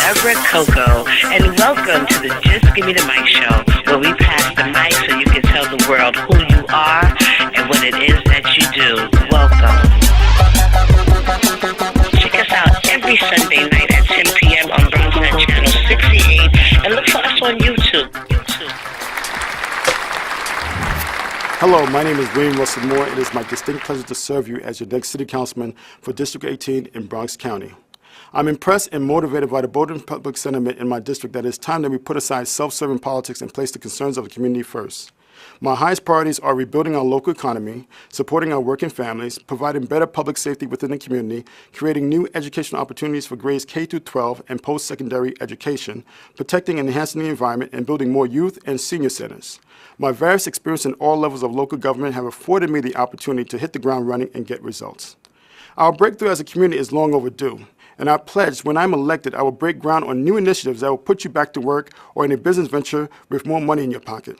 Debra, Coco, and welcome to the Just Gimme the Mic show, where we pass the mic so you can tell the world who you are and what it is that you do. Welcome. Check us out every Sunday night at 10 p.m. on Bronx channel 68, and look for us on YouTube. Hello, my name is William Russell Moore. It is my distinct pleasure to serve you as your next City Councilman for District 18 in Bronx County. I'm impressed and motivated by the bold public sentiment in my district that it's time that we put aside self-serving politics and place the concerns of the community first. My highest priorities are rebuilding our local economy, supporting our working families, providing better public safety within the community, creating new educational opportunities for grades K through 12 and post-secondary education, protecting and enhancing the environment, and building more youth and senior centers. My various experience in all levels of local government have afforded me the opportunity to hit the ground running and get results. Our breakthrough as a community is long overdue, and I pledged when I'm elected I will break ground on new initiatives that will put you back to work or in a business venture with more money in your pocket.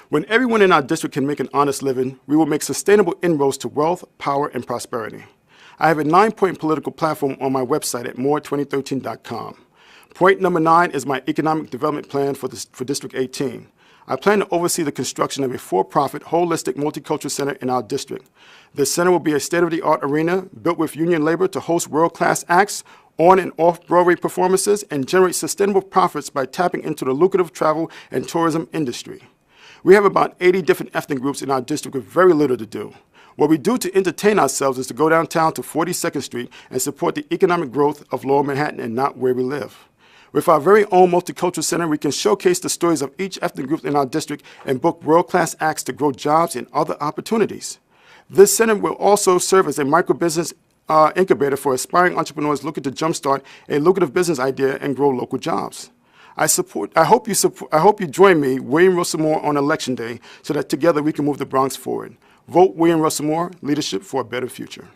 When everyone in our district can make an honest living, we will make sustainable inroads to wealth, power, and prosperity. I have a 9-point political platform on my website at more2013.com. Point number 9 is my economic development plan for District 18. I plan to oversee the construction of a for-profit, holistic multicultural center in our district. This center will be a state-of-the-art arena built with union labor to host world-class acts, on and off-Broadway performances, and generate sustainable profits by tapping into the lucrative travel and tourism industry. We have about 80 different ethnic groups in our district with very little to do. What we do to entertain ourselves is to go downtown to 42nd Street and support the economic growth of Lower Manhattan and not where we live. With our very own multicultural center, we can showcase the stories of each ethnic group in our district and book world-class acts to grow jobs and other opportunities. This center will also serve as a micro-business incubator for aspiring entrepreneurs looking to jumpstart a lucrative business idea and grow local jobs. I hope you join me, William Russell Moore, on Election Day so that together we can move the Bronx forward. Vote William Russell Moore, Leadership for a Better Future.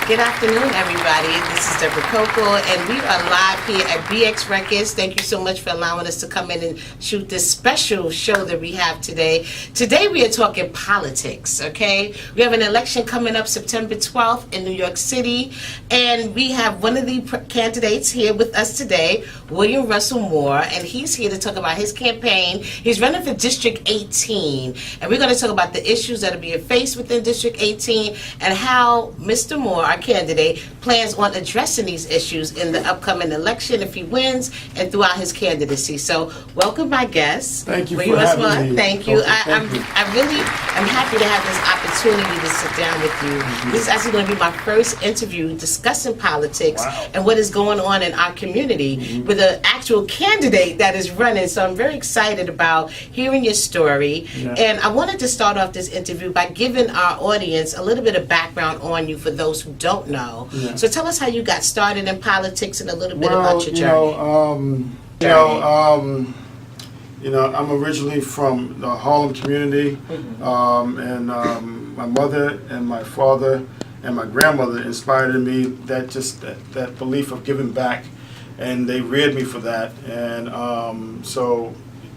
Good afternoon, everybody. This is Debra Coco, and we are live here at BX Records. Thank you so much for allowing us to come in and shoot this special show that we have today. Today we are talking politics, okay? We have an election coming up September 12th in New York City, and we have one of the candidates here with us today, William Russell Moore, and he's here to talk about his campaign. He's running for District 18, and we're going to talk about the issues that are being faced within District 18 and how Mr. Moore, our candidate, plans on addressing these issues in the upcoming election if he wins and throughout his candidacy. So, welcome my guests. Thank you for having me. Thank you. I really am happy to have this opportunity to sit down with you. Mm-hmm. This is actually going to be my first interview discussing politics and what is going on in our community with an actual candidate that is running. So I'm very excited about hearing your story. Yeah. And I wanted to start off this interview by giving our audience a little bit of background on you for those who don't know. Yeah. So tell us how you got started in politics and a little bit about your journey. I'm originally from the Harlem community, and my mother and my father and my grandmother inspired in me that belief of giving back, and they reared me for that. And so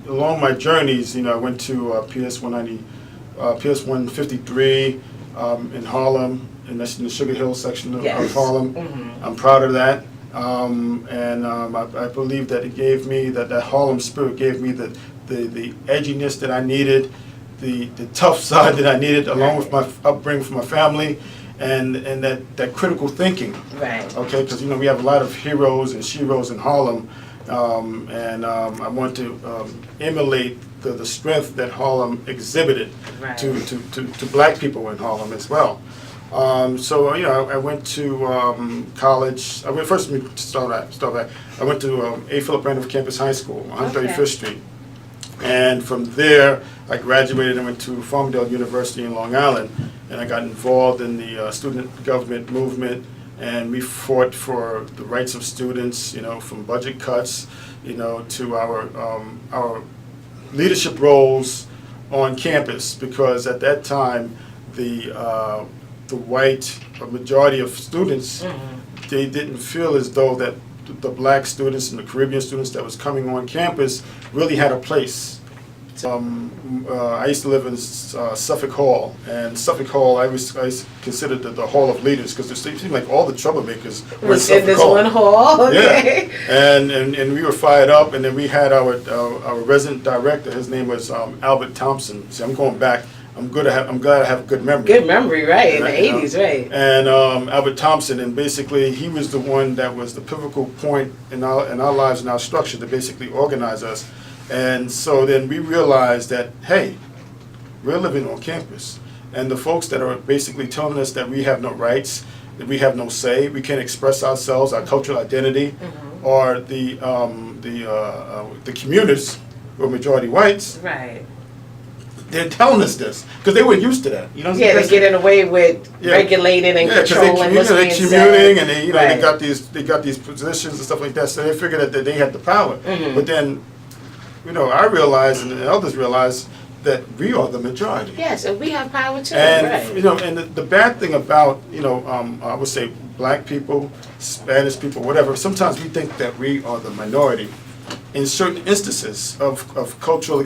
along my journeys, I went to PS 153 in Harlem, and that's in the Sugar Hill section of Harlem. Mm-hmm. I'm proud of that. I believe that it gave me, that Harlem spirit gave me the edginess that I needed, the tough side that I needed, along with my upbringing from my family, and that critical thinking. Right. Okay, because we have a lot of heroes and sheroes in Harlem, I want to emulate the strength that Harlem exhibited to black people in Harlem as well. I went to college. I went to A. Philip Randolph Campus High School, 135th Street. And from there, I graduated and went to Farmingdale University in Long Island. And I got involved in the student government movement. And we fought for the rights of students, from budget cuts, to our leadership roles on campus. Because at that time, the white majority of students, they didn't feel as though that the black students and the Caribbean students that was coming on campus really had a place I used to live in Suffolk Hall, and Suffolk Hall I considered the hall of leaders because it seemed like all the troublemakers were in Suffolk this Hall. one hall, okay. Yeah, and we were fired up, and then we had our resident director. His name was Albert Thompson. See, I'm going back. I'm glad I have a good memory. Good memory, right, in the 80s, right. And Albert Thompson, and basically he was the one that was the pivotal point in our lives and our structure to basically organize us. And so then we realized that, hey, we're living on campus. And the folks that are basically telling us that we have no rights, that we have no say, we can't express ourselves, our cultural identity, or the commuters who are majority whites. Right. They're telling us this because they were used to that. You know, they're getting away with regulating and controlling what's being said. They're commuting, and they got these positions and stuff like that. So they figured that they had the power. But then, I realized and the elders realized that we are the majority. Yes, and we have power too. And right. And the bad thing about I would say black people, Spanish people, whatever. Sometimes we think that we are the minority in certain instances of cultural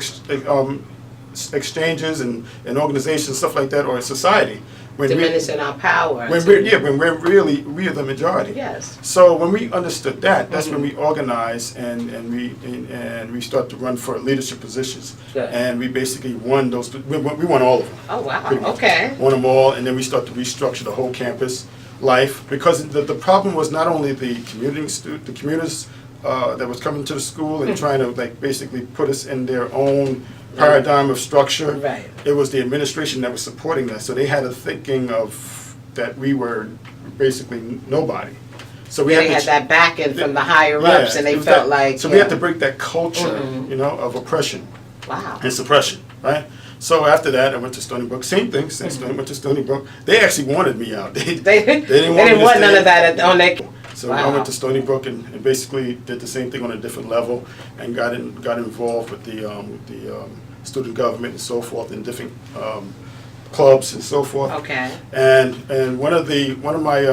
exchanges and organizations, stuff like that, or society. Diminishing our power. When we are the majority. Yes. So when we understood that, that's when we organized and we start to run for leadership positions. Good. And we basically won those. We won all of them. Oh wow. Okay. Won them all, and then we start to restructure the whole campus life because the problem was not only the commuters that was coming to the school and trying to basically put us in their own paradigm of structure. Right. It was the administration that was supporting that, so they had a thinking of that we were basically nobody. So we had that backing from the higher ups, and they felt like. So we had to break that culture, of oppression. Wow. And suppression, right? So after that, I went to Stony Brook. Same thing. Since I went to Stony Brook, they actually wanted me out. They didn't want none of that on their. So I went to Stony Brook and basically did the same thing on a different level, and got involved with the student government and so forth, in different clubs and so forth. Okay. And one of my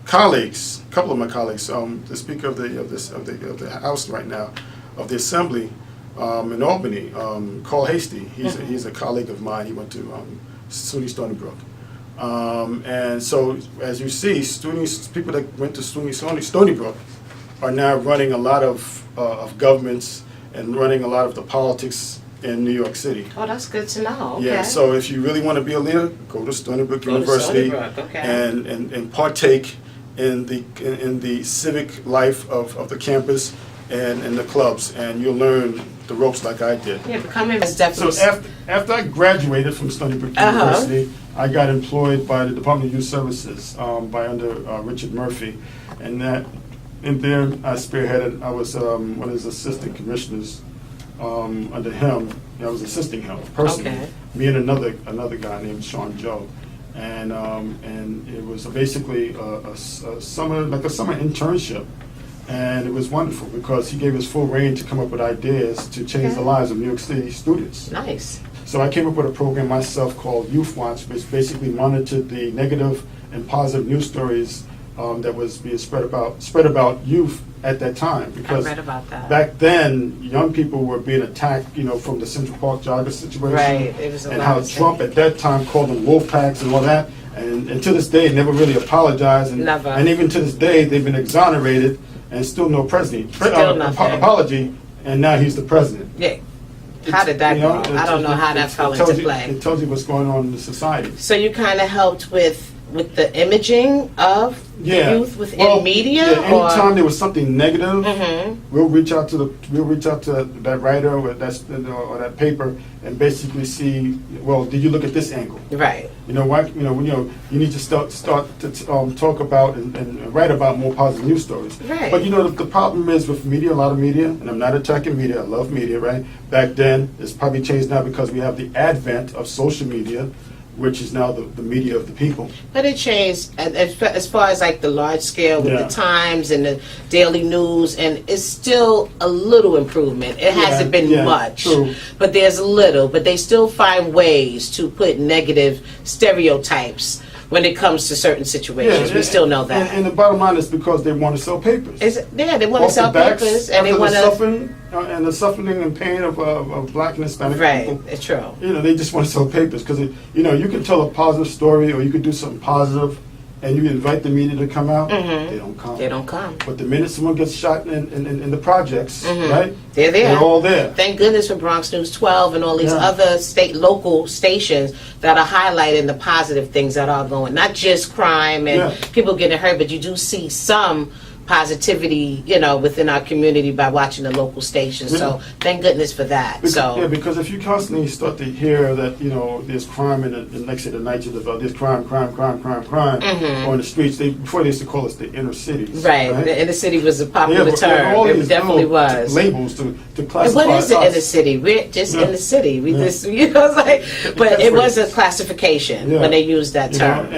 colleagues, a couple of my colleagues, the Speaker of the House right now, of the Assembly in Albany, Carl Hasty. He's a colleague of mine. He went to SUNY Stony Brook. And so, as you see, people that went to Stony Brook are now running a lot of governments and running a lot of the politics in New York City. Oh, that's good to know. Okay. Yeah, so if you really want to be a leader, go to Stony Brook University and partake in the civic life of the campus and in the clubs, and you'll learn the ropes like I did. Yeah, becoming is definitely. So after I graduated from Stony Brook University, I got employed by the Department of Youth Services under Richard Murphy, and there I spearheaded. I was one of his assistant commissioners under him. I was assisting him personally. Okay. Me and another guy named Sean Joe, and it was basically a summer internship. And it was wonderful because he gave us full reign to come up with ideas to change the lives of New York City students. Nice. So I came up with a program myself called Youth Watch, which basically monitored the negative and positive news stories that was being spread about youth at that time. Because I read about that. Back then, young people were being attacked, from the Central Park jogger situation. Right. It was and how Trump at that time called them wolf packs and all that. And to this day, never really apologized. Never. And even to this day, they've been exonerated. And still no president. Apology, and now he's the president. Yeah. How did that go? I don't know how that fell into play. It tells you what's going on in the society. So you kind of helped with the imaging of the youth within media? Yeah, anytime there was something negative, we'll reach out to that writer or that paper and basically see, well, did you look at this angle? Right. You need to start to talk about and write about more positive news stories. Right. But the problem is with media, a lot of media, and I'm not attacking media, I love media, right? Back then, it's probably changed now because we have the advent of social media, which is now the media of the people. But it changed as far as like the large scale with the Times and the Daily News, and it's still a little improvement. It hasn't been much, true. But there's a little. But they still find ways to put negative stereotypes when it comes to certain situations. We still know that. And the bottom line is because they want to sell papers. They want to sell papers, and they want to. and the suffering and pain of black and Hispanic people. Right, it's true. You know, they just want to sell papers because, you know, you can tell a positive story or you could do something positive and you invite the media to come out, they don't come. They don't come. But the minute someone gets shot in the projects, right? They're there. They're all there. Thank goodness for Bronx News 12 and all these other local stations that are highlighting the positive things that are going. Not just crime and people getting hurt, but you do see some positivity, you know, within our community by watching the local stations. So thank goodness for that. Because if you constantly start to hear that, you know, there's crime in the next to the night, there's crime on the streets. Before they used to call us the inner cities. Right. The inner city was a popular term. It definitely was. Labels to classify. And what is the inner city? We're just in the city. We just, you know, it's like, but it was a classification when they used that term.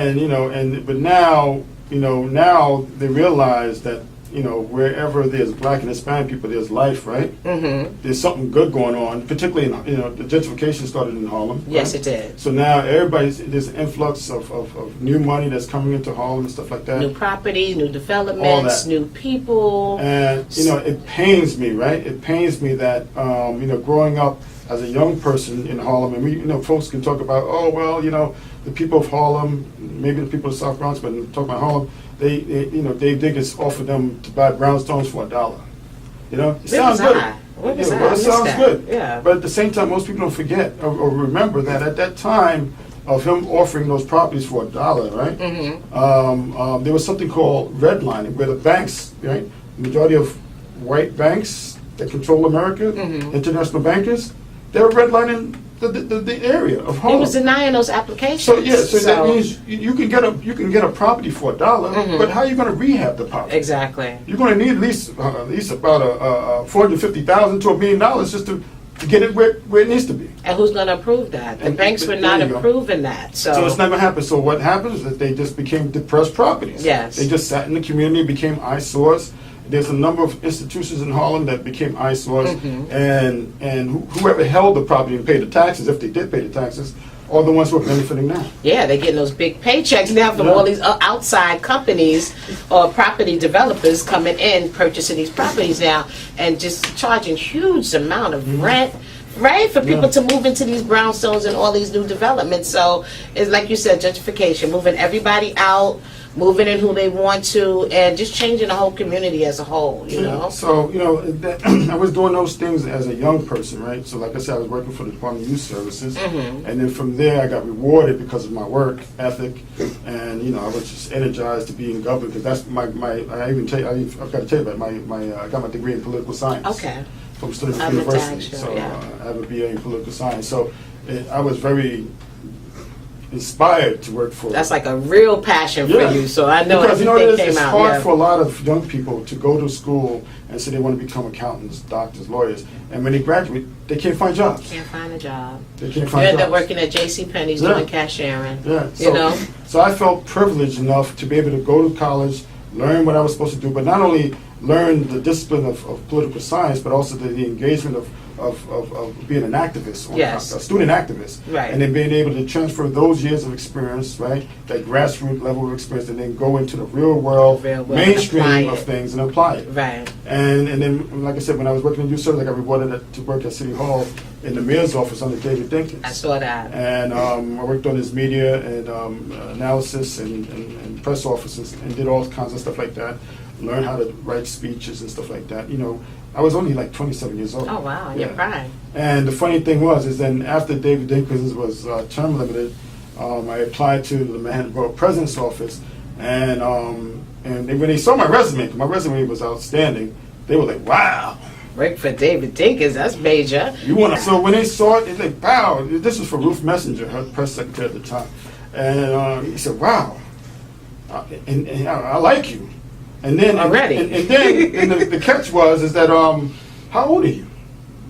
But now, you know, now they realize that, you know, wherever there's black and Hispanic people, there's life, right? There's something good going on, particularly in, you know, the gentrification started in Harlem. Yes, it did. So now there's an influx of new money that's coming into Harlem and stuff like that. New properties, new developments, new people. And, you know, it pains me, right? It pains me that, you know, growing up as a young person in Harlem, and we, you know, folks can talk about, oh, well, you know, the people of Harlem, maybe the people of South Bronx, but talking about Harlem, they you know, Dave Diggins offered them to buy brownstones for $1. You know, it sounds good. It sounds good. Yeah. But at the same time, most people don't forget or remember that at that time of him offering those properties for $1, right? There was something called redlining, where the banks, right, the majority of white banks that control America, international bankers, they were redlining the area of Harlem. He was denying those applications. So that means you can get a property for $1, but how are you going to rehab the property? Exactly. You're going to need at least about $450,000 to $1 million just to get it where it needs to be. And who's going to approve that? The banks were not approving that. So it's not going to happen. So what happens is that they just became depressed properties. Yes. They just sat in the community, became eyesores. There's a number of institutions in Harlem that became eyesores, and whoever held the property and paid the taxes, if they did pay the taxes, are the ones who are benefiting now. Yeah, they're getting those big paychecks now from all these outside companies or property developers coming in, purchasing these properties now, and just charging huge amount of rent. Right, for people to move into these brownstones and all these new developments. So it's like you said, gentrification, moving everybody out, moving in who they want to, and just changing the whole community as a whole, you know? So, you know, I was doing those things as a young person, right? So like I said, I was working for the Department of Youth Services, and then from there I got rewarded because of my work ethic, and, you know, I was just energized to be in government, because that's I've got to tell you about I got my degree in political science. Okay. From Stanford University, so I have a BA in political science. So I was very inspired to work for. That's like a real passion for you. So I know because everything came it's out. Hard for a lot of young people to go to school and say they want to become accountants, doctors, lawyers, and when they graduate, they can't find jobs. Can't find a job. They can't find jobs. jobs. You end up working at JCPenney's doing cashiering. Yeah. You know. So I felt privileged enough to be able to go to college, learn what I was supposed to do, but not only learn the discipline of political science, but also the engagement of being an activist, a student activist, right. And then being able to transfer those years of experience, right, that grassroots level of experience, and then go into the real world mainstream of things and apply it. Right. And then, like I said, when I was working in youth service, I got rewarded to work at City Hall in the mayor's office under David Dinkins. I saw that. And I worked on his media and analysis and press offices and did all kinds of stuff like that. Learned how to write speeches and stuff like that. You know, I was only like 27 years old. Oh wow, you're prime. And the funny thing is then after David Dinkins was term limited, I applied to the Manhattan Borough President's office, and when they saw my resume was outstanding. They were like, "Wow, work for David Dinkins, that's major." So when they saw it, they like, "Wow!" This was for Ruth Messenger, her press secretary at the time, and he said, "Wow, and I like you." And then already, and then the catch is that how old are you?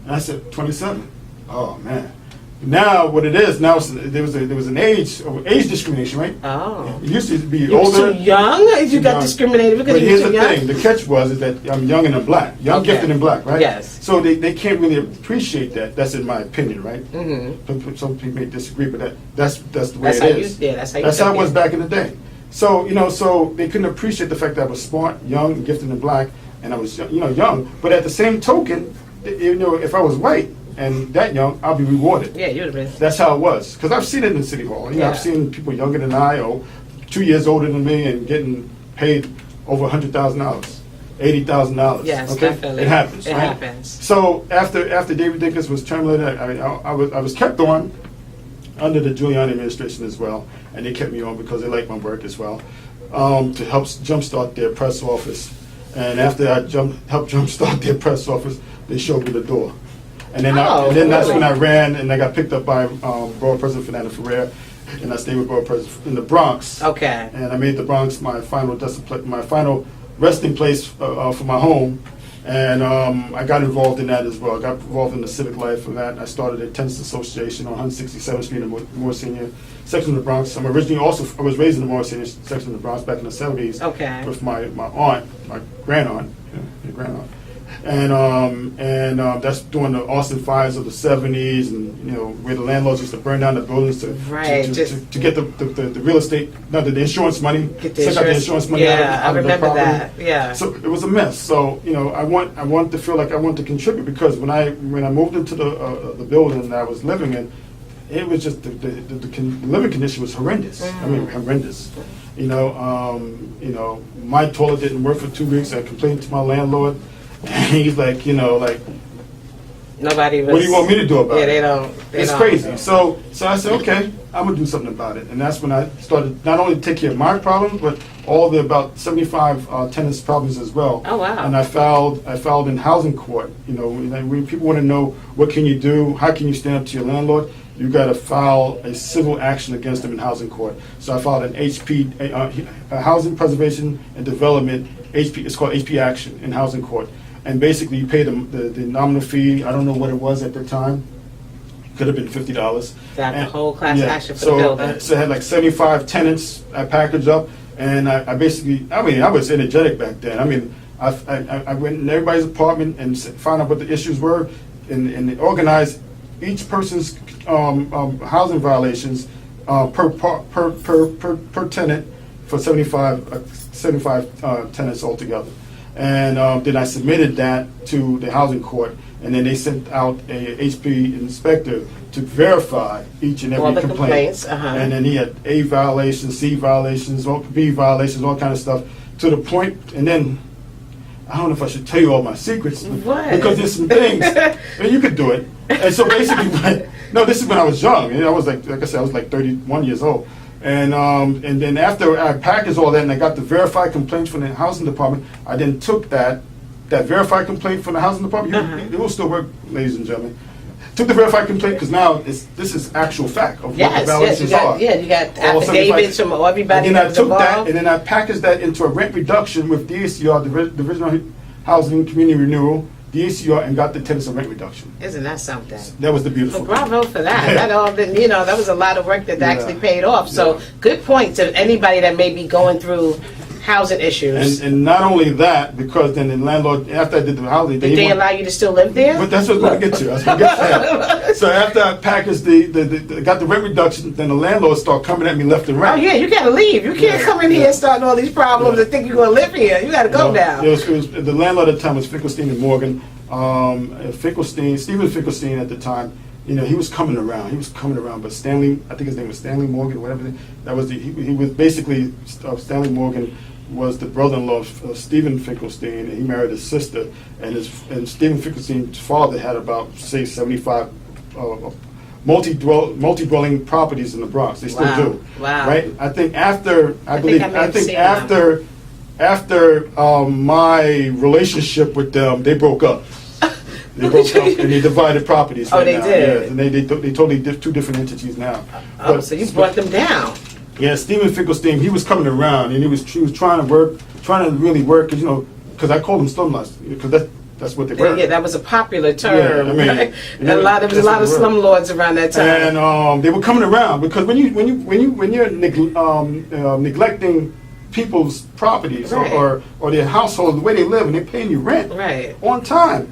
And I said 27. Oh man! Now what it is now there was an age discrimination, right? Oh, it used to be you older. Were too young? You got discriminated because you were too young? But here's the thing: the catch is that I'm young and I'm black, gifted and black, right? Yes. So they can't really appreciate that. That's in my opinion, right? Mm-hmm. Some people may disagree, but that's the way it is. That's how it was back in the day. So, so they couldn't appreciate the fact that I was smart, young, gifted, and black, and I was, young. But at the same token, if I was white and that young, I'll be rewarded. Yeah, you'd have been. That's how it was. Because I've seen it in City Hall. You know, I've seen people younger than I, or 2 years older than me, and getting paid over $100,000, $80,000. Yes, okay? definitely. It happens. It right? happens. So after David Dinkins was terminated, I was kept on under the Giuliani administration as well, and they kept me on because they liked my work as well, to help jumpstart their press office. And after I helped jumpstart their press office, they showed me the door. And then, that's when I ran, and I got picked up by Borough President Fernando Ferrer, and I stayed with Borough President in the Bronx. Okay. And I made the Bronx my final resting place for my home. And I got involved in that as well. I got involved in the civic life of that. I started a tennis association on 167th Street in the Moore Senior section of the Bronx. I was raised in the Moore Senior section of the Bronx back in the 70s. Okay. With my aunt, my grandaunt, and that's during the Austin fires of the 70s, and where the landlords used to burn down the buildings to get the real estate, the insurance money, get the insurance money. Yeah, I remember that. Yeah. So it was a mess. So I want to feel like I want to contribute, because when I moved into the building that I was living in, it was just the living condition was horrendous. I mean, horrendous. My toilet didn't work for 2 weeks. I complained to my landlord. And he's like, nobody was. What do you want me to do about it? Yeah, it's crazy. So I said, okay, I'm gonna do something about it. And that's when I started not only to take care of my problems, but all the about 75 tenants' problems as well. Oh wow! And I filed in housing court. When people want to know what can you do, how can you stand up to your landlord, you got to file a civil action against them in housing court. So I filed an a Housing Preservation and Development it's called HP action in housing court. And basically, you pay the nominal fee. I don't know what it was at the time. Could have been $50. The whole class action for the building. So I had like 75 tenants I packaged up, and I was energetic back then. I mean, I went in everybody's apartment and found out what the issues were, and organized each person's housing violations per tenant for 75 tenants altogether. And then I submitted that to the housing court, and then they sent out a HP inspector to verify each and every complaint. And then he had A violations, C violations, B violations, all kind of stuff, to the point, and then, I don't know if I should tell you all my secrets, because there's some things, and you could do it. And so basically, this is when I was young. I was like I said, I was like 31 years old. And then after I packaged all that and I got the verified complaints from the housing department, I then took that verified complaint from the housing department. It will still work, ladies and gentlemen. Took the verified complaint, because now this is actual fact of what the violations are. Yeah, you got affidavits from everybody. And then I took that and then I packaged that into a rent reduction with DACR, Divisional Housing Community Renewal, DACR, and got the tenants a rent reduction. Isn't that something? That was the beautiful thing. Bravo for that. That was a lot of work that actually paid off. So good point to anybody that may be going through housing issues. And not only that, because then the landlord, after I did the housing, did they allow you to still live there? But that's what I was going to get to. I was going to get to that. So after I packaged got the rent reduction, then the landlord started coming at me left and right. Oh yeah, you got to leave. You can't come in here and start all these problems and think you're going to live here. You got to go now. It was the landlord at the time was Finkelstein and Morgan. Stephen Finkelstein at the time. He was coming around. But Stanley, I think his name was Stanley Morgan, whatever. That was he was basically Stanley Morgan was the brother-in-law of Stephen Finkelstein, and he married his sister. And Stephen Finkelstein's father had about 75 multi-dwelling properties in the Bronx. They still do. Wow. Right? I think after my relationship with them, they broke up. They broke up and they divided properties. They did. Yeah, and they totally two different entities now. So you brought them down. Yeah, Stephen Finkelstein, he was coming around and he was trying to really work, because I called them slumlords, because that's what they were. Yeah, that was a popular term. Yeah, right? There was a lot of slumlords around that time. And they were coming around because when you're neglecting people's properties or their household, the way they live, and they're paying you rent on time,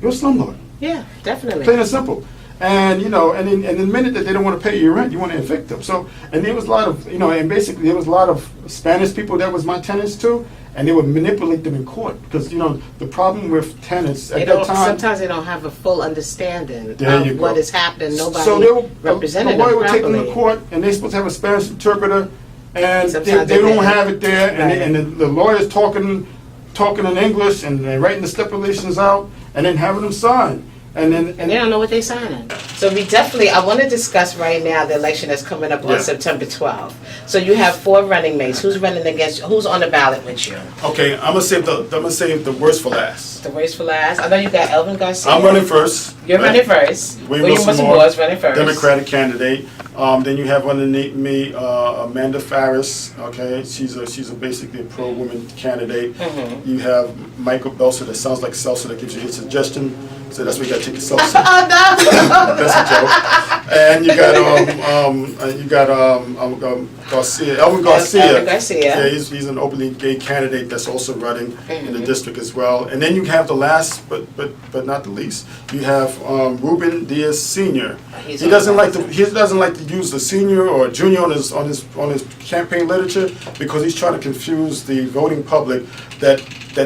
you're a slumlord. Yeah, definitely. Plain and simple. And and the minute that they don't want to pay your rent, you want to evict them. So, and there was a lot of, and basically there was a lot of Spanish people that was my tenants too, and they would manipulate them in court because the problem with tenants at that time. Sometimes they don't have a full understanding of what is happening. Nobody represented the them lawyer would take them properly. to court, and they're supposed to have a Spanish interpreter, and they Sometimes don't have it there, and Right. the lawyer's talking in English and they're writing the stipulations out, and then having them sign. And they don't know what they're signing. So I want to discuss right now the election that's coming up on September 12th. So you have 4 running mates. Who's on the ballot with you? Okay, I'm gonna save the worst for last. The worst for last? I know you got Elvin Garcia. I'm running first. You're running first. William Wilson Moore is running first. Democratic candidate. Then you have underneath me Amanda Farris. Okay, she's basically a pro-woman candidate. Mm-hmm. You have Michael Belser that sounds like salsa that gives you a suggestion. So that's why you got to take the salsa. Oh no! That's a joke. And you got Garcia, Elvin Garcia. Elvin Garcia. Yeah, he's an openly gay candidate that's also running in the district as well. And then you have the last, but not the least, you have Ruben Diaz Sr. He doesn't like to use the senior or junior on his campaign literature because he's trying to confuse the voting public that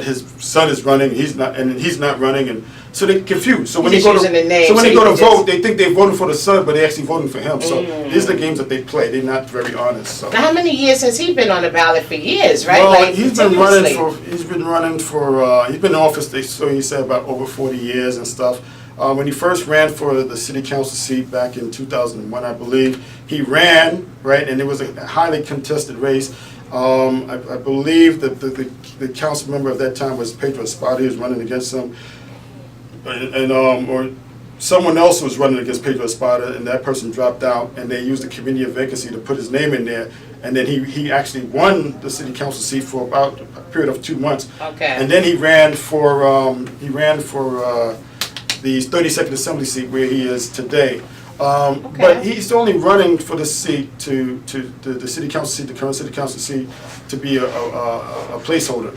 his son is running, he's not running, and so they're confused. So when they go to vote, they think they're voting for the son, but they're actually voting for him. So these are the games that they play. They're not very honest. So. Now, how many years has he been on the ballot? For years, right? Well, he's been in office. So he said about over 40 years and stuff. When he first ran for the city council seat back in 2001, I believe, he ran, right, and it was a highly contested race. I believe that the council member of that time was Pedro Espada. He was running against him. Or someone else was running against Pedro Espada, and that person dropped out, and they used the committee of vacancy to put his name in there, and then he actually won the city council seat for about a period of 2 months. Okay. And then he ran for the 32nd Assembly seat where he is today. But he's only running for the seat to the city council seat, the current city council seat, to be a placeholder.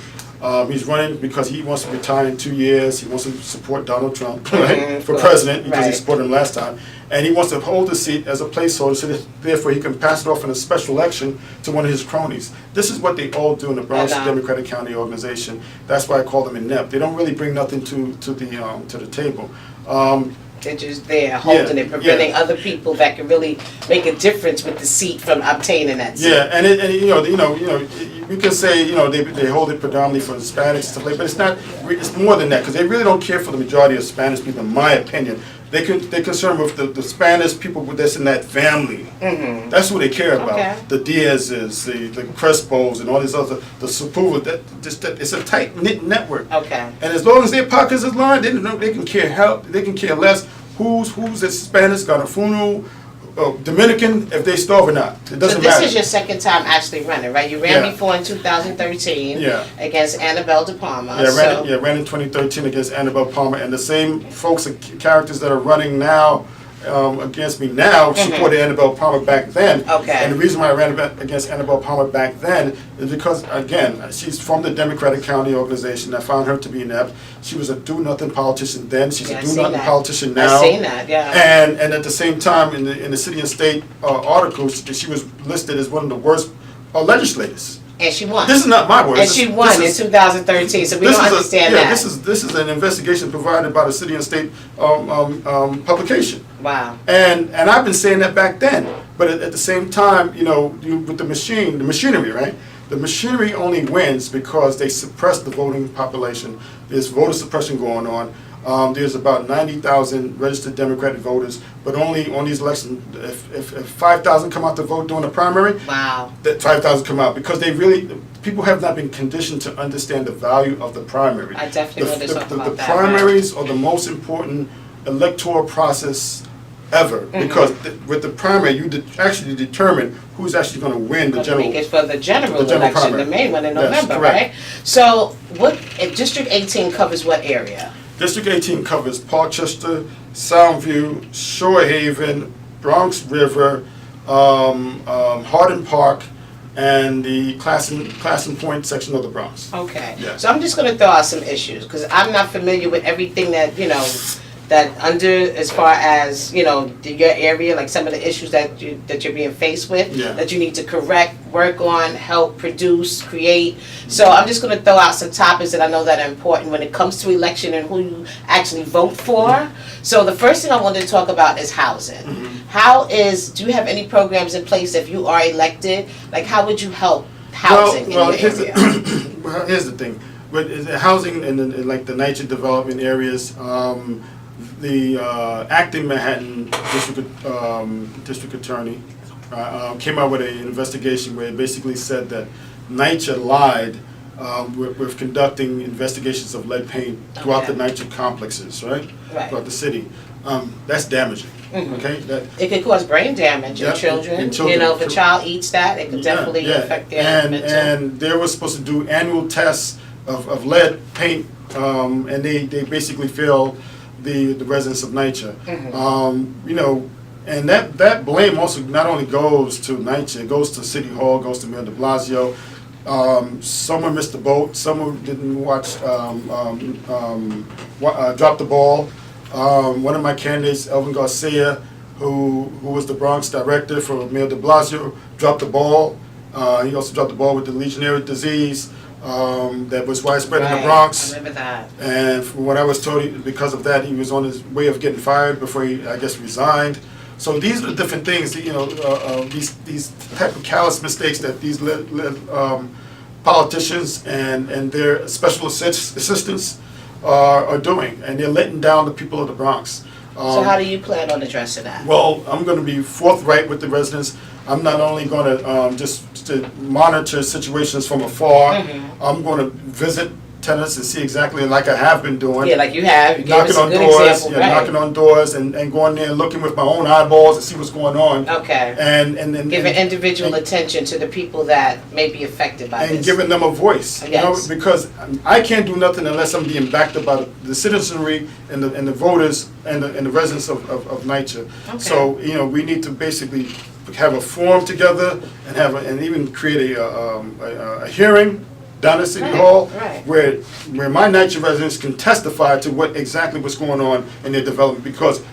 He's running because he wants to retire in 2 years. He wants to support Donald Trump for president because he supported him last time. And he wants to hold the seat as a placeholder so that therefore he can pass it off in a special election to one of his cronies. This is what they all do in the Bronx Democratic County organization. That's why I call them inept. They don't really bring nothing to the table. They're just there holding it, preventing other people that can really make a difference with the seat from obtaining that seat. Yeah, and you can say they hold it predominantly for Hispanics and stuff like that, but it's not. It's more than that because they really don't care for the majority of Spanish people, in my opinion. They're concerned with the Spanish people that's in that family. Mm-hmm. That's who they care about. Okay. The Diaz's, the Crespos, and all these other, the Sepulveda. It's a tight knit network. Okay. And as long as their pockets is lined, they can care less who's a Spanish, got a funeral, Dominican, if they starve or not. It doesn't matter. So this is your second time actually running, right? You ran before in 2013 against Annabelle De Palma. Ran in 2013 against Annabelle Palmer, and the same folks and characters that are running now against me now supported Annabelle Palmer back then. Okay. And the reason why I ran against Annabelle Palmer back then is because, again, she's from the Democratic County organization. I found her to be inept. She was a do-nothing politician then. She's a do-nothing politician now. I've seen that, yeah. And at the same time, in the City and State articles, she was listed as one of the worst legislators. And she won. This is not my words. And she won in 2013, so we don't understand that. This is an investigation provided by the City and State publication. Wow. And I've been saying that back then. But at the same time, with the machinery, right? The machinery only wins because they suppress the voting population. There's voter suppression going on. There's about 90,000 registered Democratic voters, but only on these elections, if 5,000 come out to vote during the primary, that 5,000 come out because people have not been conditioned to understand the value of the primary. I definitely want to talk about that. The primaries are the most important electoral process ever because with the primary you actually determine who's actually going to win the general. It's for the general election, primary. the main one in November, yes, right? So, District 18 covers what area? District 18 covers Parkchester, Soundview, Shore Haven, Bronx River, Hardin Park, and the Classen Point section of the Bronx. Okay. Yeah. So I'm just going to throw out some issues because I'm not familiar with everything that, that under, as far as, you know, your area, like some of the issues that you're being faced with, that you need to correct, work on, help produce, create. So I'm just going to throw out some topics that I know that are important when it comes to election and who you actually vote for. So the first thing I wanted to talk about is housing. Do you have any programs in place if you are elected? Like, how would you help housing in your area? Well, here's the thing. With housing in like the NYCHA development areas, the acting Manhattan district attorney came out with an investigation where it basically said that NYCHA lied with conducting investigations of lead paint throughout the NYCHA complexes, right? Throughout the city. That's damaging. Okay, it could cause brain damage in children. You know, if a child eats that, it could definitely affect their mental. And they were supposed to do annual tests of lead paint, and they basically failed the residents of NYCHA. You know, and that blame also not only goes to NYCHA, it goes to City Hall, goes to Mayor de Blasio. Someone missed the boat. Someone didn't watch, drop the ball. One of my candidates, Elvin Garcia, who was the Bronx director for Mayor de Blasio, dropped the ball. He also dropped the ball with the Legionnaire disease that was widespread in the Bronx. I remember that. And from what I was told, because of that, he was on his way of getting fired before he, I guess, resigned. So these are the different things that, you know, these type of callous mistakes that these politicians and their special assistants are doing, and they're letting down the people of the Bronx. So how do you plan on addressing that? Well, I'm going to be forthright with the residents. I'm not only going to just to monitor situations from afar. I'm going to visit tenants and see exactly like I have been doing. Yeah, like you have. You knocking on good doors, example, knocking on doors, and going there and looking with my own eyeballs to see what's going on. Okay. And giving individual attention to the people that may be affected by this. And giving them a voice. Yes. You know, because I can't do nothing unless I'm being backed up by the citizenry and the voters and the residents of NYCHA. Okay. So, you know, we need to basically have a forum together and and even create a hearing down at City Hall, where my NYCHA residents can testify to what exactly what's going on in their development. Because,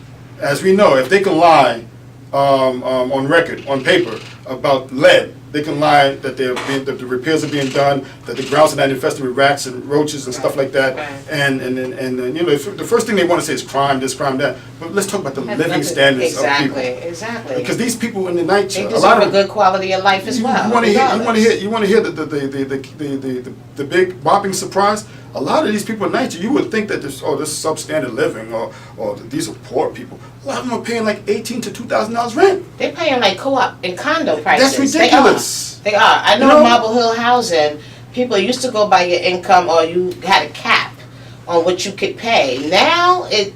as we know, if they can lie on record, on paper, about lead, they can lie that that the repairs are being done, that the grounds are not infested with rats and roaches and stuff like that. And you know, the first thing they want to say is crime, this, crime, that. But let's talk about the living standards of people. Exactly. Because these people in the NYCHA, they deserve a good quality of life as well. You want to hear the big whopping surprise. A lot of these people in NYCHA, you would think that this is substandard living, or these are poor people. A lot of them are paying like $1,800 to $2,000 rent. They're paying like co-op and condo prices. That's ridiculous. They are. I know in Marble Hill housing, people used to go by your income, or you had a cap on what you could pay. Now it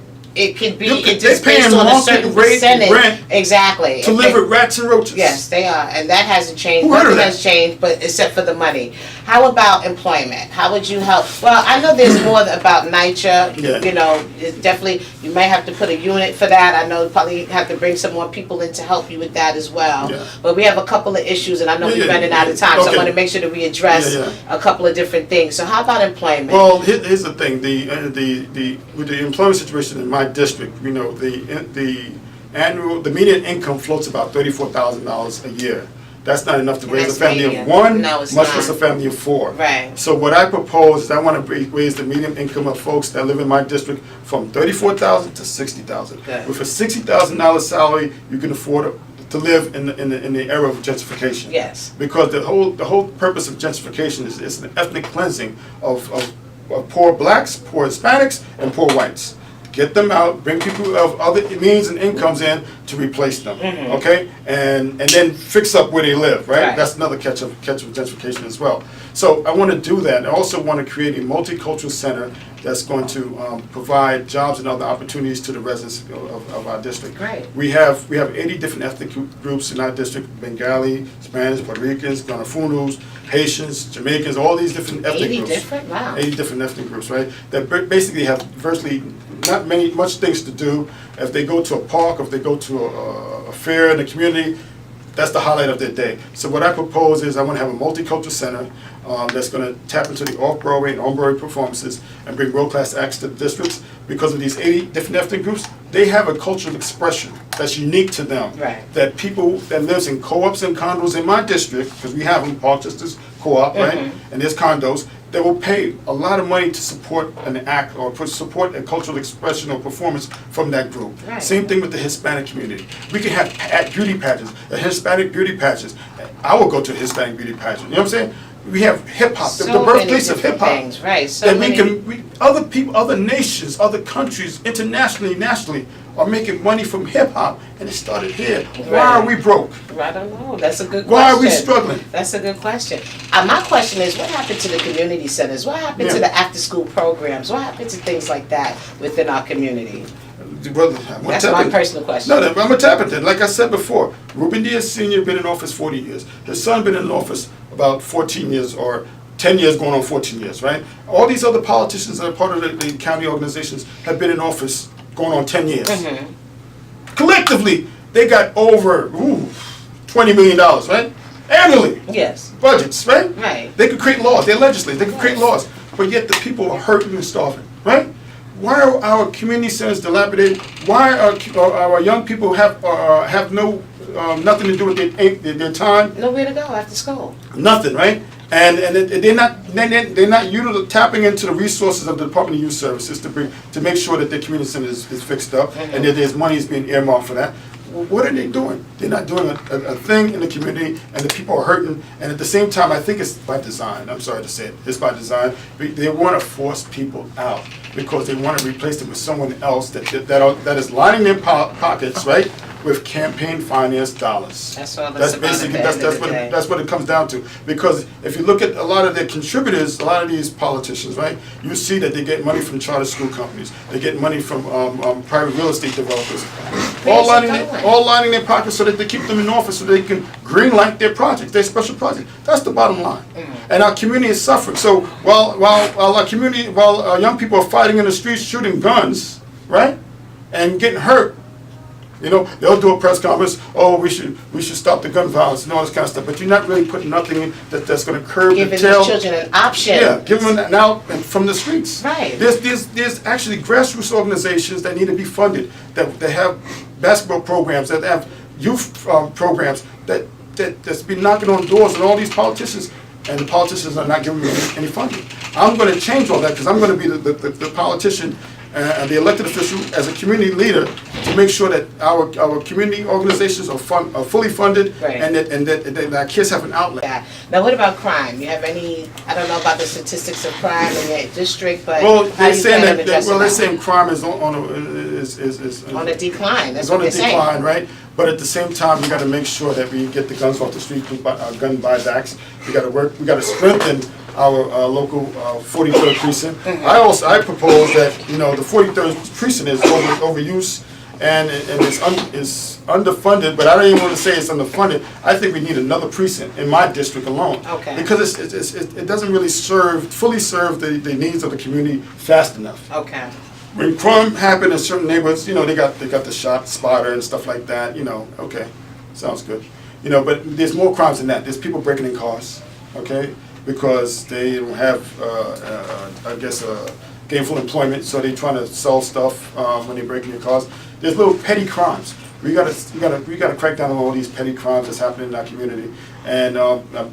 could be it's just based on a certain percentage. Rent exactly. To live with rats and roaches. Yes, they are, and that hasn't changed. Who heard of Nothing that? has changed, but except for the money. How about employment? How would you help? Well, I know there's more about NYCHA. Yeah. You know, it's definitely you may have to put a unit for that. I know you probably have to bring some more people in to help you with that as well. Yeah. But we have a couple of issues, and I know we're running out of time, so I want to make sure that we address a couple of different things. So how about employment? Well, here's the thing: with the employment situation in my district, you know, the median income floats about $34,000 a year. That's not enough to raise a family of one, much less a family of four. Right. So what I propose is I want to raise the median income of folks that live in my district from $34,000 to $60,000. With a $60,000 salary, you can afford to live in the era of gentrification. Yes. Because the whole purpose of gentrification is an ethnic cleansing of poor blacks, poor Hispanics, and poor whites. Get them out, bring people of other means and incomes in to replace them, okay? And then fix up where they live, right? That's another catch of gentrification as well. So I want to do that. I also want to create a multicultural center that's going to provide jobs and other opportunities to the residents of our district. Great. We have 80 different ethnic groups in our district: Bengali, Spanish, Puerto Ricans, Ganafunus, Haitians, Jamaicans, all these different ethnic groups. 80 different? Wow. 80 different ethnic groups, right? That basically have virtually not much things to do. If they go to a park, if they go to a fair in the community, That's the highlight of their day. So what I propose is I want to have a multicultural center that's going to tap into the off-Broadway and on-Broadway performances and bring world-class acts to the districts. Because of these 80 different ethnic groups, they have a cultural expression that's unique to them. Right. That people that lives in co-ops and condos in my district, because we have them, Parkchester's co-op, right? And there's condos, that will pay a lot of money to support an act or support a cultural expression or performance from that group. Right. Same thing with the Hispanic community. We can have beauty pageants, Hispanic beauty pageants. I will go to a Hispanic beauty pageant. You know what I'm saying? We have hip hop, the birthplace of hip hop. Right. So that other people, other nations, other countries, internationally, nationally, are making money from hip hop, and it started here. Right. Why are we broke? I don't know. That's a good question. Why are we struggling? That's a good question. My question is, what happened to the community centers? What happened to the after-school programs? What happened to things like that within our community? Well, That's my personal question. No, I'm going to tap into it. Like I said before, Ruben Diaz Sr. been in office 40 years. His son been in office about 14 years or 10 years going on 14 years, right? All these other politicians that are part of the county organizations have been in office going on 10 years. Collectively, they got over $20 million, right? Annually. Yes. Budgets, right? Right. They could create laws. They legislate. They could create laws. But yet the people are hurting and starving, right? Why are our community centers dilapidated? Why are our young people have no nothing to do with their time? Nowhere to go after school. Nothing, right? And they're not tapping into the resources of the Department of Youth Services to make sure that their community center is fixed up and that there's money is being earmarked for that. What are they doing? They're not doing a thing in the community, and the people are hurting. And at the same time, I think it's by design. I'm sorry to say it. It's by design. They want to force people out because they want to replace them with someone else that is lining their pockets, right, with campaign finance dollars. That's all. That's basically that's what it comes down to. Because if you look at a lot of their contributors, a lot of these politicians, right, you see that they get money from charter school companies. They get money from private real estate developers. All lining their pockets so that they keep them in office so they can greenlight their projects, their special projects. That's the bottom line. And our community is suffering. So while our young people are fighting in the streets, shooting guns, right, and getting hurt, you know, they'll do a press conference. Oh, we should stop the gun violence and all this kind of stuff. But you're not really putting nothing in that's going to curb the tail. Giving children an option. Yeah, giving them now from the streets. Right. There's actually grassroots organizations that need to be funded that have basketball programs, that have youth programs that's been knocking on doors, and all these politicians. And the politicians are not giving me any funding. I'm going to change all that because I'm going to be the politician and the elected official as a community leader to make sure that our community organizations are fully funded, right, and that our kids have an outlet. Yeah. Now, what about crime? You have any? I don't know about the statistics of crime in your district, but they're saying crime is on a decline. That's it's what on they're a decline, saying. right? But at the same time, we got to make sure that we get the guns off the street through gun buyback. We got to work. We got to strengthen our local 43rd precinct. I propose that the 43rd precinct is overused and is underfunded. But I don't even want to say it's underfunded. I think we need another precinct in my district alone. Okay. Because it doesn't really fully serve the needs of the community fast enough. Okay. When crime happened in certain neighborhoods, they got the shot spotter and stuff like that. Okay, sounds good. But there's more crimes than that. There's people breaking in cars, okay, because they don't have, gainful employment, so they're trying to sell stuff when they break in your cars. There's little petty crimes. We gotta crack down on all these petty crimes that's happening in our community. And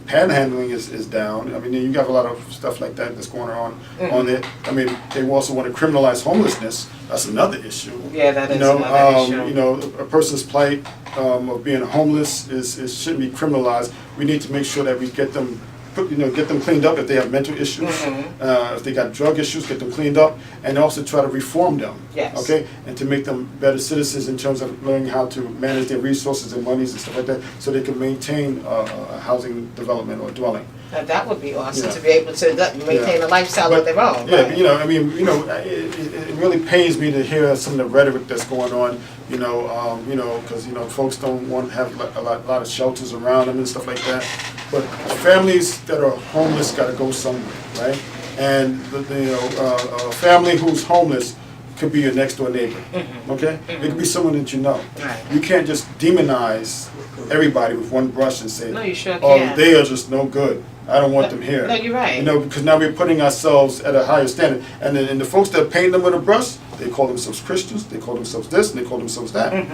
panhandling is down. I mean, you got a lot of stuff like that that's going on there. I mean, they also want to criminalize homelessness. That's another issue. Yeah, that is another issue. A person's plight of being homeless shouldn't be criminalized. We need to make sure that we get them cleaned up if they have mental issues. If they got drug issues, get them cleaned up, and also try to reform them. Yes. Okay, and to make them better citizens in terms of learning how to manage their resources and monies and stuff like that, so they can maintain a housing development or dwelling. Now, that would be awesome to be able to maintain a lifestyle of their own. Yeah, right? but it really pains me to hear some of the rhetoric that's going on. Because folks don't want to have a lot of shelters around them and stuff like that. But families that are homeless got to go somewhere, right? And a family who's homeless, could be your next door neighbor. Okay? It could be someone that you know. Right. You can't just demonize everybody with one brush and say, No, you sure oh, can't. they are just no good. I don't want them here. No, you're right. You know, because now we're putting ourselves at a higher standard. And then the folks that paint them with a brush, they call themselves Christians, they call themselves this, and they call themselves that.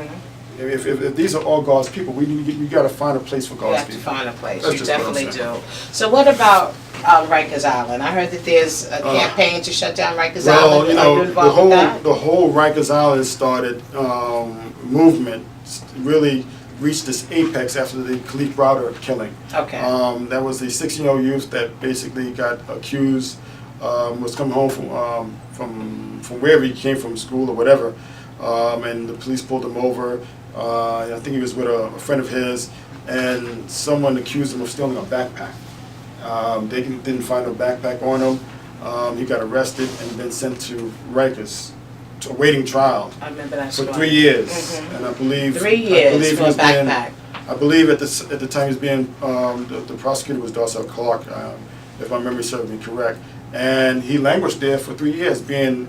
If these are all God's people, we got to find a place for You God's have to people. find a place. That's You just what I'm definitely saying. do. So what about Rikers Island? I heard that there's a campaign to shut down Rikers Well, Island. you Are you know, involved with that? the whole Rikers Island started movement really reached this apex after the Khalif Browder killing. Okay. That was a 16-year-old youth that basically got accused, was coming home from wherever he came from, school or whatever, and the police pulled him over. I think he was with a friend of his, and someone accused him of stealing a backpack. They didn't find a backpack on him. He got arrested and then sent to Rikers, awaiting trial I remember that for story. 3 years. And I believe 3 years for a he was being- backpack. I believe at the time he was being the prosecutor was Darcel Clark, if my memory serves me correct, and he languished there for 3 years, being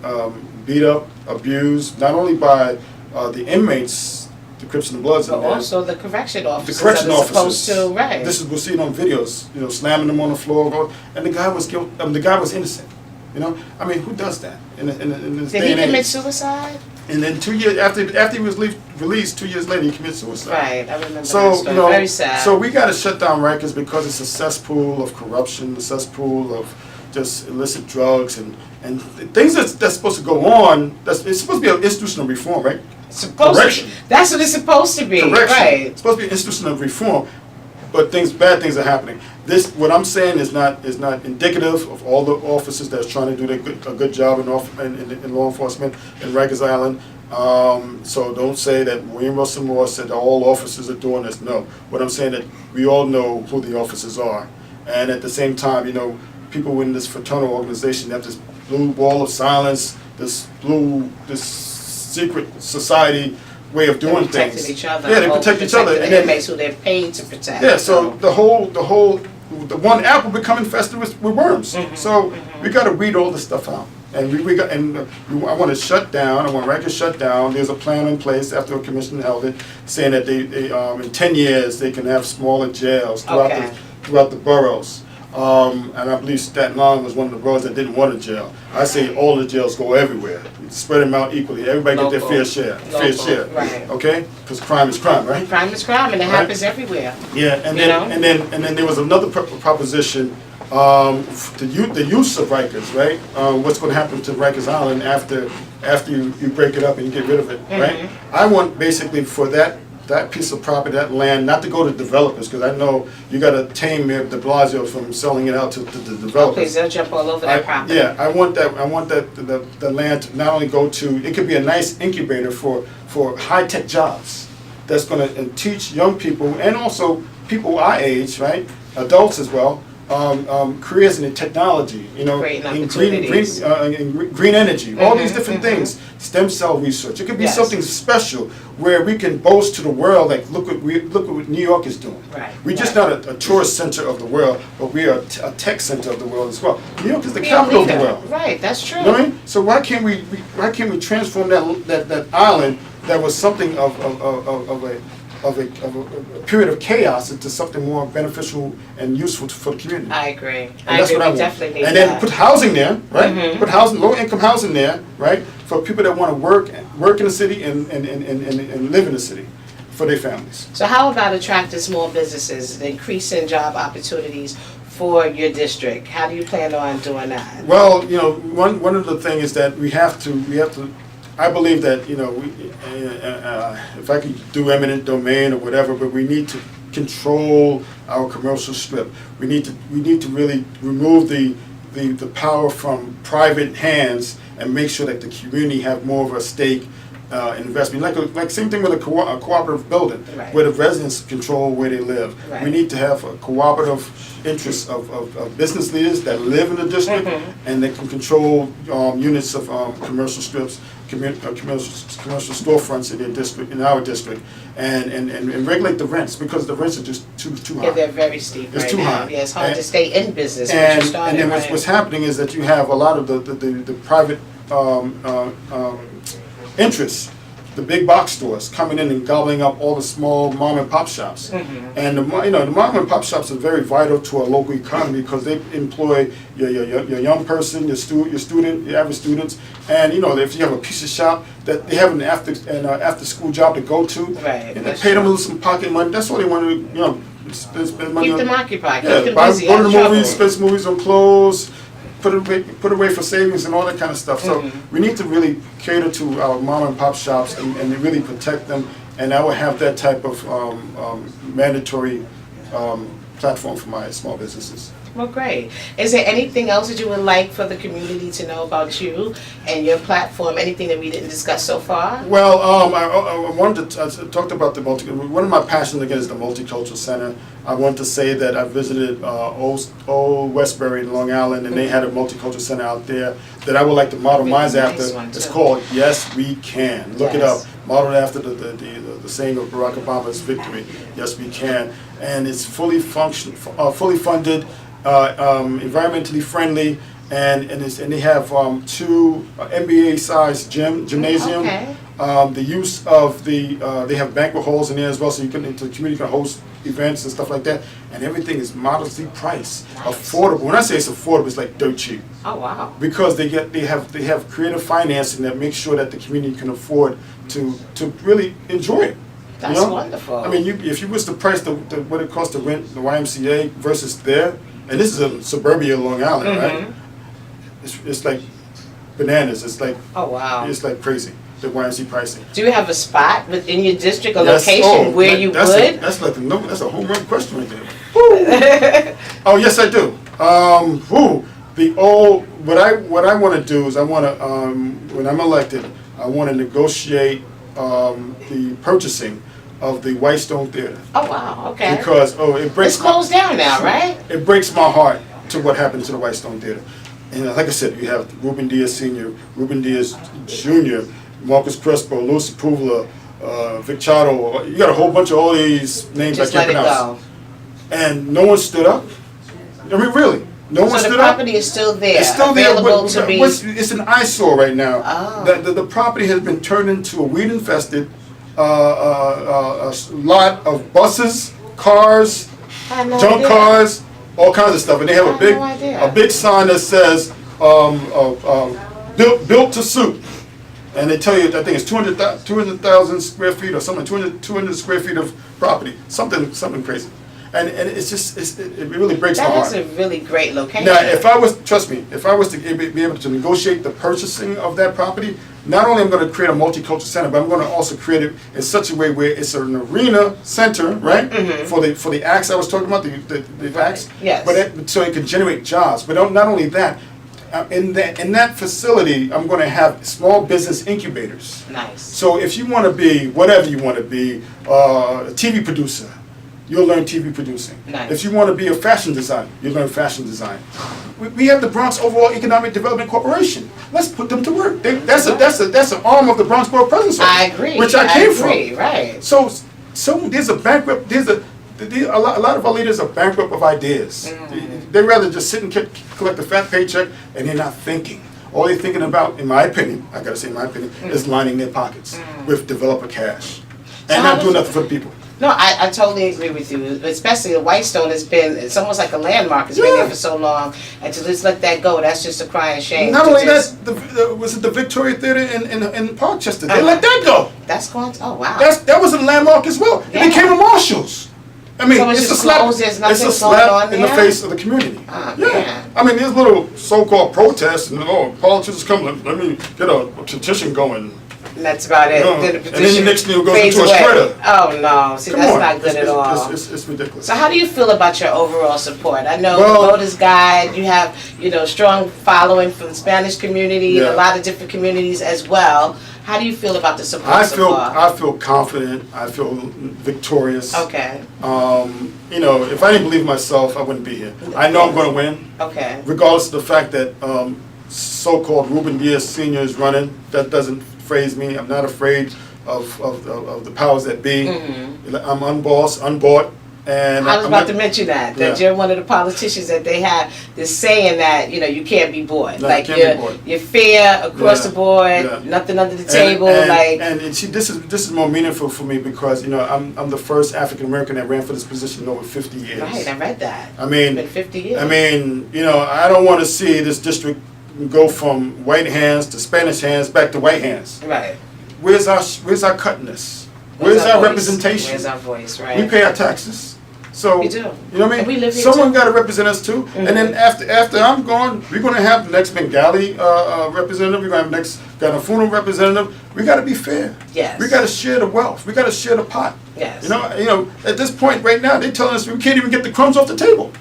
beat up, abused, not only by the inmates, the Crips and the Bloods, But in there, also the correction officers. the correction that are officers. supposed to, right. This is we'll see it on videos, you know, slamming them on the floor, and the guy was the guy was innocent. You know, I mean, who does that in this Did day he and commit age? suicide? And then 2 years after he was released, 2 years later he committed suicide. Right, I remember that So story. you know, Very sad. so we got to shut down Rikers because it's a cesspool of corruption, a cesspool of just illicit drugs and things that's supposed to go on. It's supposed to be an institutional reform, right? Supposed Correction. to be. That's what it's supposed to be. Correction. Right. It's supposed to be an institutional reform, but bad things are happening. What I'm saying is not indicative of all the officers that's trying to do a good job in law enforcement in Rikers Island. So don't say that William Russell Moore said that all officers are doing this. No, what I'm saying that we all know who the officers are, and at the same time, you know, people in this fraternal organization have this blue wall of silence, this secret society way of doing Protecting things. each other. Yeah, they protect each other, The and then inmates who they're paid to protect. yeah, so the one apple become infested with worms. So we got to weed all this stuff out, and I want to shut down. I want Rikers shut down. There's a plan in place after a commission held it, saying that they in 10 years they can have smaller jails throughout the boroughs. And I believe Staten Island was one of the boroughs that didn't want a jail. I say all the jails go everywhere. Spread them out equally. Everybody get their fair share. Right. Okay? Because crime is crime, right? Crime is crime, and it Right. happens everywhere. Yeah, and You know? then there was another proposition, the use of Rikers, right? What's going to happen to Rikers Island after you break it up and you get rid of it, right? I want basically for that piece of property, that land, not to go to developers, because I know you got to tame Mayor de Blasio from selling it out to the developers. Please, they'll jump all over that property. Yeah, I want the land to not only go to, it could be a nice incubator for high-tech jobs that's going to teach young people and also people our age, right, adults as well, careers in technology, you know, Creating in opportunities. green energy, all these different things, stem cell research. It could be Yes. something special where we can boast to the world, like look what New York is doing. Right, We're just right. not a tourist center of the world, but we are a tech center of the world as well. New York is the Be a capital of the leader. world. Right, that's true. You know what I mean? So why can't we transform that island that was something of a period of chaos into something more beneficial and useful for the community? I agree. And I that's agree. what I We want. definitely need And then that. put housing there, right? Put housing, low income housing there, right? For people that want to work in the city and live in the city for their families. So how about attracting small businesses, increasing job opportunities for your district? How do you plan on doing that? Well, you know, one of the things is that we have to. I believe that, you know, if I could do eminent domain or whatever, but we need to control our commercial strip. We need to really remove the power from private hands and make sure that the community have more of a stake investment. Like same thing with a cooperative building, Right. where the residents control where they live. Right. We need to have a cooperative interest of business leaders that live in the district and that can control units of commercial strips, commercial storefronts in their district, in our district, and regulate the rents, because the rents are just too high. Yeah, they're very steep It's right too now. high. Yeah, it's hard And- to stay in business once And you started, then right? what's happening is that you have a lot of the interests. The big box stores coming in and gobbling up all the small mom and pop shops, and the mom and pop shops are very vital to our local economy because they employ your young person, your student, your average students, and if you have a pizza shop that they have an after school job to go to, right? And they pay them some pocket money. That's all they want to spend money keep on. them occupied. Yeah, keep them busy. go to the movies, spend some movies on clothes. Put away for savings and all that kind of stuff. So we need to really cater to our mom and pop shops and really protect them. And I will have that type of mandatory platform for my small businesses. Well, great. Is there anything else that you would like for the community to know about you and your platform? Anything that we didn't discuss so far? Well, I wanted to I talked about one of my passions again is the Multicultural Center. I want to say that I visited Old Westbury in Long Island, and they had a Multicultural Center out there that I would like to model mine after. It's called Yes We Can. Look it up. Modeled after the saying of Barack Obama's victory. Yes We Can, and it's fully funded. Environmentally friendly, and they have 2 NBA-sized gymnasium. Okay. The use of they have banquet halls in there as well, so the community can host events and stuff like that. And everything is modestly priced, affordable. When I say it's affordable, it's like dirt cheap. Oh wow! Because they have creative financing that makes sure that the community can afford to really enjoy it. That's wonderful. I mean, if you was to price what it costs to rent the YMCA versus there. And this is in suburbia Long Island, right? It's like bananas. It's like It's like crazy. The YMCA pricing. Do you have a spot within your district, a location where you would? That's a home run question right there. Oh yes, I do. What I want to do is I want to when I'm elected, I want to negotiate the purchasing of the Whitestone Theater. Oh wow, okay. Because it breaks. It's closed down now, right? It breaks my heart to what happened to the Whitestone Theater. And like I said, you have Ruben Diaz Sr., Ruben Diaz Jr., Marcus Crespo, Louis Sepulveda, Vic Chato. You got a whole bunch of all these names I can't pronounce. And no one stood up. I mean, really, no one stood up. So the property is still there. It's still available to be. It's an eyesore right now. Oh. The property has been turned into a weed-infested. A lot of buses, cars, junk cars, all kinds of stuff, and they have a big sign that says "built to suit," and they tell you I think it's 200,000 square feet or something, 200 square feet of property, something crazy, and it really breaks my heart. That is a really great location. Now, if I was to be able to negotiate the purchasing of that property. Not only am I going to create a multicultural center, but I'm going to also create it in such a way where it's an arena center, right? For the acts I was talking about, the acts. Yes. But so it can generate jobs. But not only that, in that facility, I'm going to have small business incubators. Nice. So if you want to be whatever you want to be, a TV producer, you'll learn TV producing. Nice. If you want to be a fashion designer, you'll learn fashion design. We have the Bronx Overall Economic Development Corporation. Let's put them to work. That's an arm of the Bronx Borough Presence Office. I agree. Which I came from. Right. So there's a bankrupt. A lot of our leaders are bankrupt of ideas. They rather just sit and collect a fat paycheck, and they're not thinking. All they're thinking about, in my opinion, I gotta say, in my opinion, is lining their pockets with developer cash, and not doing nothing for the people. No, I totally agree with you. Especially the Whitestone it's almost like a landmark. It's been there for so long. And to just let that go, that's just a crying shame. Not only that, was it the Victoria Theater in Parkchester? They let that go. That's going to, oh wow. That was a landmark as well. It became a Marshall's. I mean, so it's a slap in the face of the community. Man. I mean, there's little so-called protests and politicians come, let me get a petition going. And that's about it. Then the and then the next thing goes fades into a away. shredder. Oh no, see, that's not good at all. It's ridiculous. So how do you feel about your overall support? I know the Voters Guide, you have strong following from the Spanish community and a lot of different communities as well. How do you feel about the support? I feel confident. I feel victorious. Okay. If I didn't believe in myself, I wouldn't be here. I know I'm going to win. Okay. Regardless of the fact that so-called Ruben Diaz Sr. is running, that doesn't phase me. I'm not afraid of the powers that be. I'm unbossed, unbought. And I was about to mention that you're one of the politicians that they have this saying that you can't be bought. No, like you're fair across the board, nothing under the table. And see, this is more meaningful for me because I'm the first African American that ran for this position in over 50 years. Right, I read that. I mean, it's been 50 years. I mean, I don't want to see this district go from white hands to Spanish hands back to white hands. Right. Where's our cutness? Where's our representation? Where's our voice? Right. We pay our taxes. So, we do. You know what I mean? And we live here Someone too. got to represent us too. Mm-hmm. And then after I'm gone, we're going to have the next Bengali representative. We're going to have got a funeral representative. We got to be fair. Yes. We got to share the wealth. We got to share the pot. Yes. You know, at this point right now, they're telling us we can't even get the crumbs off the table.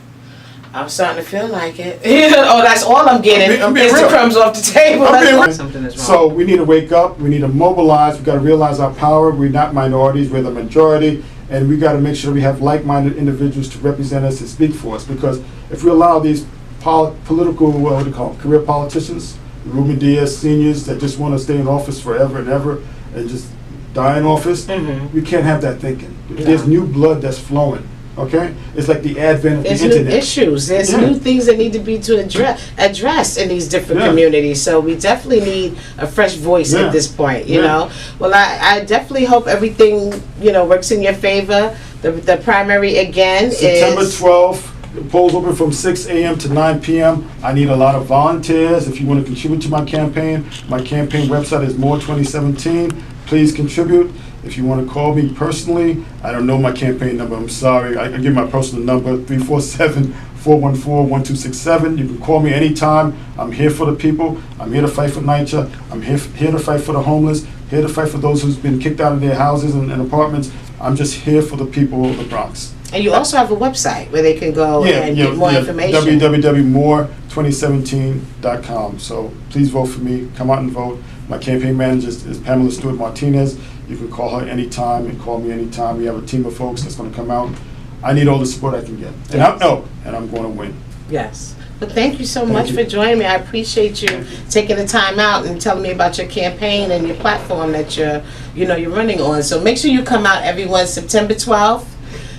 I'm starting to feel like it. Oh, that's all I'm getting. I'm being is real. The crumbs off the table. Something is wrong. So we need to wake up. We need to mobilize. We got to realize our power. We're not minorities. We're the majority. And we got to make sure we have like-minded individuals to represent us and speak for us. Because if we allow these political, what do you call them, career politicians, Ruben Diaz seniors that just want to stay in office forever and ever and just die in office, we can't have that thinking. There's new blood that's flowing. Okay, it's like the advent of the internet. There's new issues. There's new things that need to be addressed in these different communities. So we definitely need a fresh voice at this point. You know. Well, I definitely hope everything works in your favor. The primary again September is 12th. The polls open from 6 a.m. to 9 p.m. I need a lot of volunteers. If you want to contribute to my campaign website is More 2017. Please contribute. If you want to call me personally, I don't know my campaign number. I'm sorry. I can give my personal number, 347-414-1267. You can call me anytime. I'm here for the people. I'm here to fight for NYCHA. I'm here to fight for the homeless, here to fight for those who's been kicked out of their houses and apartments. I'm just here for the people of the Bronx. And you also have a website where they can go and get more information. www.more2017.com. So please vote for me. Come out and vote. My campaign manager is Pamela Stewart Martinez. You can call her anytime and call me anytime. We have a team of folks that's going to come out. I need all the support I can get. And I'm going to win. Yes. But thank you so much for joining me. I appreciate you taking the time out and telling me about your campaign and your platform that you're running on. So make sure you come out, everyone, September 12th.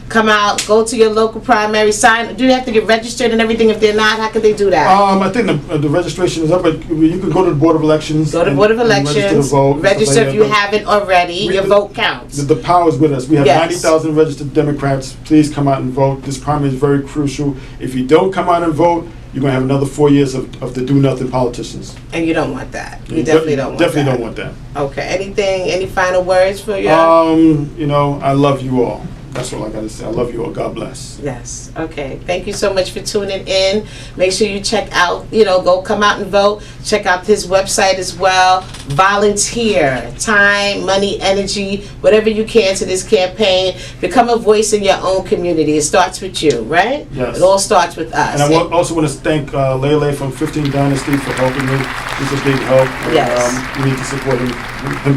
Come out, go to your local primary, sign. Do you have to get registered and everything? If they're not, how can they do that? I think the registration is up, but you can go to the Board of Elections. Go to the Board of Elections. Register to vote. Register if you haven't already. Your vote counts. The power is with us. We have 90,000 registered Democrats. Please come out and vote. This primary is very crucial. If you don't come out and vote, you're going to have another 4 years of the do-nothing politicians. And you don't want that. You definitely don't want that. Definitely don't want that. Okay. Any final words for you? I love you all. That's all I got to say. I love you all. God bless. Yes. Okay. Thank you so much for tuning in. Make sure you check out, go come out and vote. Check out his website as well. Volunteer. Time, money, energy, whatever you can to this campaign. Become a voice in your own community. It starts with you, right? Yes. It all starts with us. And I also want to thank Lele from 15 Dynasty for helping me. He's a big help. And, yes. We need to support him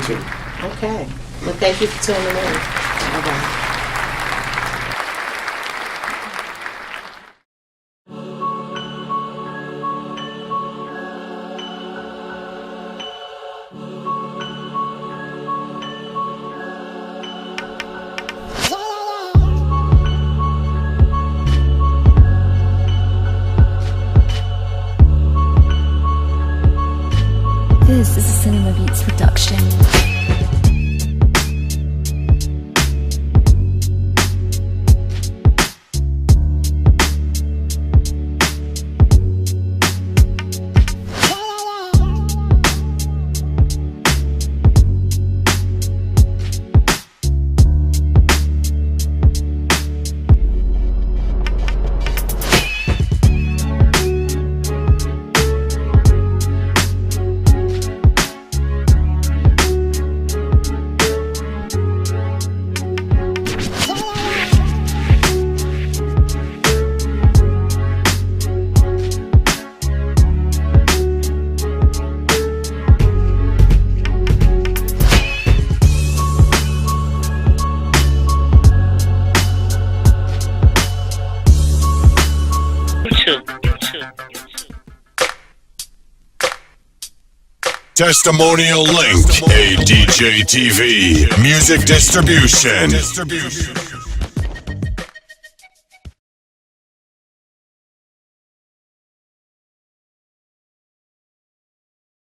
too. Okay. Well, thank you for tuning in. Bye-bye. This is a Cinema Beats production. Testimonial link, a JGTMTV music distribution.